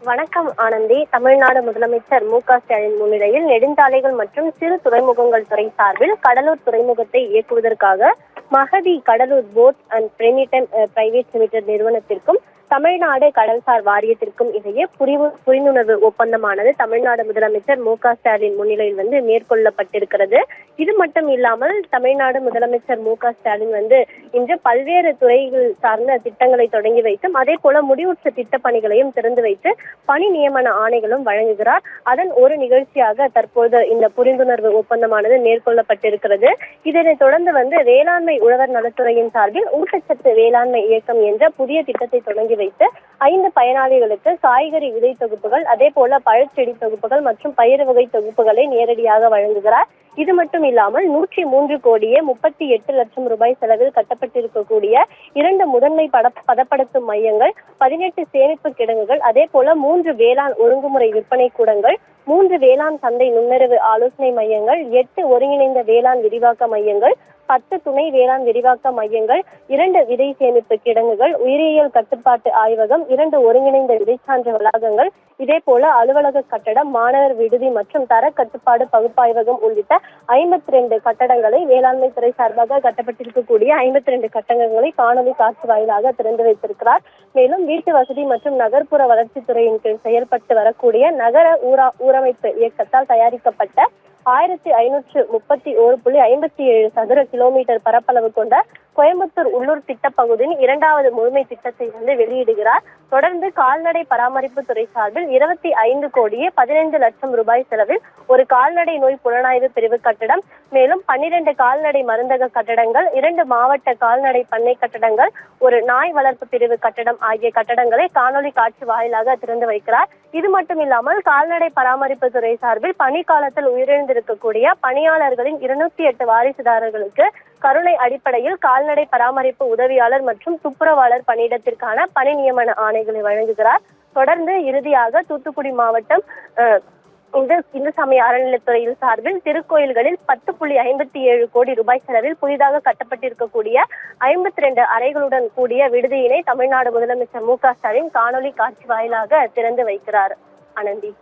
வணக்கம் ஆனந்தி. தமிழ்நாடு முதலமைச்சர் மு.க.ஸ்டாலின் முன்னிலையில் நெடுஞ்சாலைகள் மற்றும் சிறு துறைமுகங்கள் துறை சார்பில் கடலூர் துறைமுகத்தை இயக்குவதற்காக மகதி கடலூர் போட் அண்ட் பெரிமிட்டன் பிரைவேட் லிமிடெட் நிறுவனத்திற்கும் தமிழ்நாடு கடல்சார் வாரியத்திற்கும் இடையே புரிந்துணர்வு ஒப்பந்தமானது தமிழ்நாடு முதலமைச்சர் மு.க.ஸ்டாலின் முன்னிலையில் மேற்கொள்ளப்பட்டிருக்கிறது. இது மட்டும் இல்லாமல் தமிழ்நாடு முதலமைச்சர் மு.க.ஸ்டாலின் இன்று பல்வேறு துறைகள் சார்ந்த திட்டங்களை தொடங்கி வைத்தும் அதே போல முடிவுற்ற திட்ட பணிகளையும் திறந்து வைத்து பணி நியமன ஆணைகளும் வழங்குகிறார். அதன் ஒரு நிகழ்ச்சியாக தற்போது இந்த புரிந்துணர்வு ஒப்பந்தமானது மேற்கொள்ளப்பட்டிருக்கிறது. இதனைத் தொடர்ந்து வேளாண்மை உழவர் நலத்துறையின் சார்பில் ஊட்டச்சத்து வேளாண்மை இயக்கம் என்ற புதிய திட்டத்தை தொடங்கி வைத்து 5 பயனாளிகளுக்கு காய்கறி விதை தொகுப்புகள், அதே போல பழச்செடி தொகுப்புகள் மற்றும் பயிர் வகை தொகுப்புகளை நேரடியாக வழங்குகிறார். இது மட்டும் இல்லாமல் 103 கோடியே 38 லட்சம் ரூபாய் செலவில் கட்டப்பட்டிருக்கக்கூடிய 2 முதன்மை பதப்படுத்தும் மையங்கள், 18 சேமிப்பு கிடங்குகள், அதே போல 3 வேளாண் ஒழுங்குமுறை விற்பனை கூடங்கள், 3 வேளாண் சந்தை நுண்ணறிவு ஆலோசனை மையங்கள், 8 ஒருங்கிணைந்த வேளாண் விரிவாக்க மையங்கள், 10 துணை வேளாண் விரிவாக்க மையங்கள், 2 விதை சேமிப்பு கிடங்குகள், உயிரியல் கட்டுப்பாட்டு ஆய்வகம், 2 ஒருங்கிணைந்த விதைச்சான்று வளாகங்கள், இதே போல அலுவலக கட்டடம், மாணவர் விடுதி மற்றும் தர கட்டுப்பாடு பகுப்பாய்வகம் உள்ளிட்ட 52 கட்டடங்களை வேளாண்மை துறை சார்பாக கட்டப்பட்டிருக்கக்கூடிய 52 கட்டடங்களை காணொலி காட்சி வாயிலாக திறந்து வைத்திருக்கிறார். மேலும் வீட்டு வசதி மற்றும் நகர்ப்புற வளர்ச்சித்துறையின் கீழ் செயல்பட்டு வரக்கூடிய நகர ஊரமைப்பு இயக்கத்தால் தயாரிக்கப்பட்ட 1531.57 சதுர கிலோமீட்டர் பரப்பளவு கொண்ட கோயம்புத்தூர் உள்ளூர் திட்ட பகுதியின் 2வது முழுமை திட்டத்தை வெளியிடுகிறார். தொடர்ந்து கால்நடை பராமரிப்பு துறை சார்பில் 25 கோடியே 15 லட்சம் ரூபாய் செலவில் ஒரு கால்நடை நோய் புலனாய்வு பிரிவு கட்டடம், மேலும் 12 கால்நடை மருந்தக கட்டடங்கள், 2 மாவட்ட கால்நடை பண்ணை கட்டடங்கள், ஒரு நாய் வளர்ப்பு பிரிவு கட்டடம் ஆகிய கட்டடங்களை காணொலி காட்சி வாயிலாக திறந்து வைக்கிறார். இது மட்டும் இல்லாமல் கால்நடை பராமரிப்பு துறை சார்பில் பணிக்காலத்தில் உயிரிழந்திருக்கக்கூடிய பணியாளர்களின் 208 வாரிசுதாரர்களுக்கு கருணை அடிப்படையில் கால்நடை பராமரிப்பு உதவியாளர் மற்றும் துப்புரவாளர் பணியிடத்திற்கான பணி நியமன ஆணைகளை வழங்குகிறார். தொடர்ந்து இறுதியாக தூத்துக்குடி மாவட்டம் இந்து சமய அறநிலைத்துறையில் சார்பில் திருக்கோயில்களில் 10.57 கோடி ரூபாய் செலவில் புதிதாக கட்டப்பட்டிருக்கக்கூடிய 52 அறைகளுடன் கூடிய விடுதியினை தமிழ்நாடு முதலமைச்சர் மு.க.ஸ்டாலின் காணொலி காட்சி வாயிலாக திறந்து வைக்கிறார். ஆனந்தி.